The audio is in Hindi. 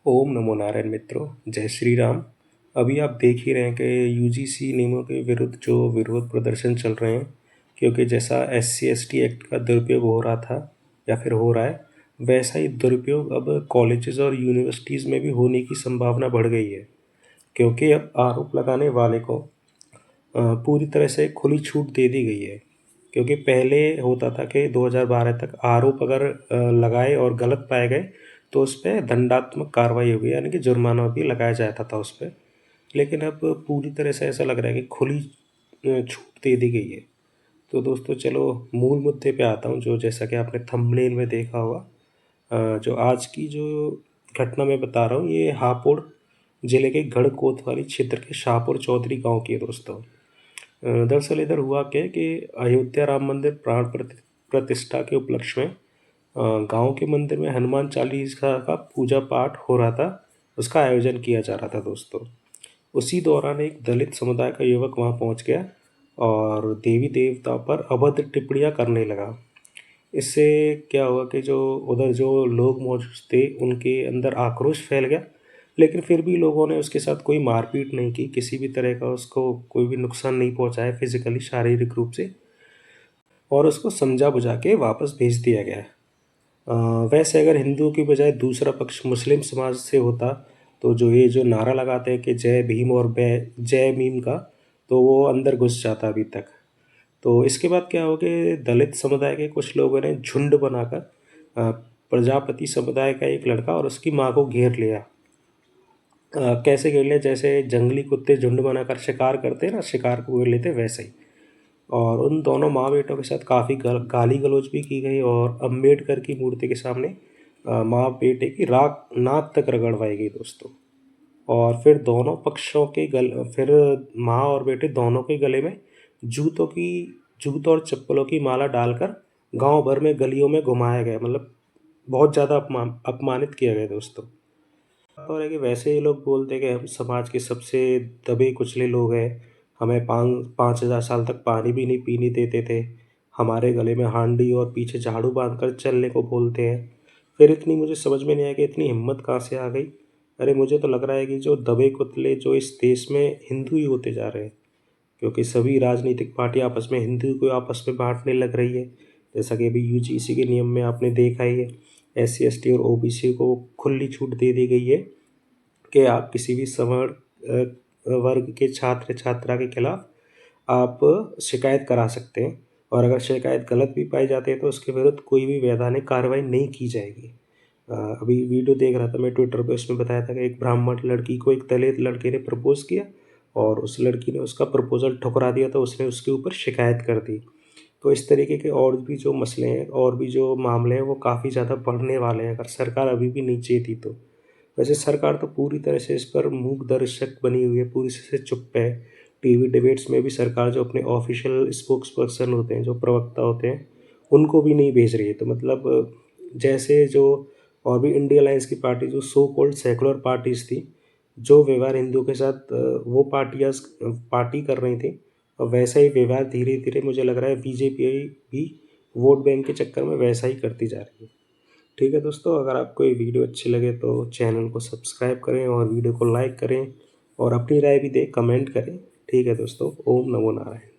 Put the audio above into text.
ओम नमो नारायण मित्रों, जय श्री राम। अभी आप देख ही रहे हैं कि यूजीसी नियमों के विरुद्ध जो विरोध प्रदर्शन चल रहे हैं, क्योंकि जैसा एससी एसटी एक्ट का दुरुपयोग हो रहा था या फिर हो रहा है, वैसा ही दुरुपयोग अब कॉलेजेस और यूनिवर्सिटीज़ में भी होने की संभावना बढ़ गई है। क्योंकि अब आरोप लगाने वाले को पूरी तरह से खुली छूट दे दी गई है। क्योंकि पहले होता था कि 2012 तक आरोप अगर लगाए और गलत पाए गए तो उस पे दंडात्मक कार्रवाई होगी, यानी कि जुर्माना भी लगाया जाता था उस पे। लेकिन अब पूरी तरह से ऐसा लग रहा है कि खुली छूट दे दी गई है। तो दोस्तों चलो मूल मुद्दे पे आता हूँ, जो जैसा कि आपने थंबनेल में देखा होगा। जो आज की जो घटना मैं बता रहा हूँ, ये हापुड़ जिले के गढ़कोतवाली क्षेत्र के शाहपुर चौधरी गांव की है दोस्तों। दरअसल इधर हुआ क्या है कि अयोध्या राम मंदिर प्राण प्रतिष्ठा के उपलक्ष्य में गांव के मंदिर में हनुमान चालीसा का पूजा पाठ हो रहा था। उसका आयोजन किया जा रहा था दोस्तों। उसी दौरान एक दलित समुदाय का युवक वहां पहुंच गया और देवी देवता पर अभद्र टिप्पणियां करने लगा। इससे क्या हुआ कि जो उधर जो लोग मौजूद थे उनके अंदर आक्रोश फैल गया। लेकिन फिर भी लोगों ने उसके साथ कोई मारपीट नहीं की, किसी भी तरह का उसको कोई भी नुकसान नहीं पहुंचाया फिजिकली, शारीरिक रूप से, और उसको समझा बुझा के वापस भेज दिया गया। वैसे अगर हिंदुओं की बजाय दूसरा पक्ष मुस्लिम समाज से होता तो जो ये जो नारा लगाते हैं कि जय भीम और जय भीम का, तो वो अंदर घुस जाता अभी तक। तो इसके बाद क्या हो गया, दलित समुदाय के कुछ लोगों ने झुंड बनाकर प्रजापति समुदाय का एक लड़का और उसकी माँ को घेर लिया। कैसे घेर लिया, जैसे जंगली कुत्ते झुंड बनाकर शिकार करते हैं ना, शिकार को घेर लेते वैसे ही। और उन दोनों माँ बेटों के साथ काफ़ी गाली गलौज भी की गई और अम्बेडकर की मूर्ति के सामने माँ बेटे की राख नाक तक रगड़वाई गई दोस्तों। और फिर दोनों पक्षों के फिर माँ और बेटे दोनों के गले में जूतों और चप्पलों की माला डालकर गांव भर में गलियों में घुमाया गया। मतलब बहुत ज़्यादा अपमानित किया गया दोस्तों। और है कि वैसे ही लोग बोलते हैं कि हम समाज के सबसे दबे कुचले लोग हैं, हमें 5,000 साल तक पानी भी नहीं पीने देते थे, हमारे गले में हांडी और पीछे झाड़ू बांध कर चलने को बोलते हैं। फिर इतनी मुझे समझ में नहीं आया कि इतनी हिम्मत कहाँ से आ गई। अरे मुझे तो लग रहा है कि जो दबे कुतले जो इस देश में हिंदू ही होते जा रहे हैं, क्योंकि सभी राजनीतिक पार्टियां आपस में हिंदू को आपस में बांटने लग रही है। जैसा कि अभी यूजीसी के नियम में आपने देखा ही है, एससी एसटी और ओबीसी को खुली छूट दे दी गई है कि आप किसी भी सवर्ण वर्ग के छात्र छात्रा के खिलाफ आप शिकायत करा सकते हैं। और अगर शिकायत गलत भी पाई जाती है तो उसके विरुद्ध कोई भी वैधानिक कार्रवाई नहीं की जाएगी। अभी वीडियो देख रहा था मैं ट्विटर पे, उसमें बताया था कि एक ब्राह्मण लड़की को एक दलित लड़के ने प्रपोज किया और उस लड़की ने उसका प्रपोजल ठुकरा दिया, तो उसने उसके ऊपर शिकायत कर दी। तो इस तरीके के और भी जो मसले हैं और भी जो मामले हैं वो काफ़ी ज़्यादा बढ़ने वाले हैं, अगर सरकार अभी भी नहीं चेती तो। वैसे सरकार तो पूरी तरह से इस पर मूक दर्शक बनी हुई है, पूरी से चुप है। टीवी डिबेट्स में भी सरकार जो अपने ऑफिशियल स्पोक्स पर्सन होते हैं, जो प्रवक्ता होते हैं, उनको भी नहीं भेज रही है। तो मतलब जैसे जो और भी इंडिया अलायंस की पार्टी जो सो कॉल्ड सेकुलर पार्टीज थी, जो व्यवहार हिंदुओं के साथ वो पार्टी कर रही थी, और वैसा ही व्यवहार धीरे धीरे मुझे लग रहा है बीजेपी भी वोट बैंक के चक्कर में वैसा ही करती जा रही है। ठीक है दोस्तों, अगर आपको ये वीडियो अच्छी लगे तो चैनल को सब्सक्राइब करें और वीडियो को लाइक करें और अपनी राय भी दें, कमेंट करें। ठीक है दोस्तों, ओम नमो नारायण।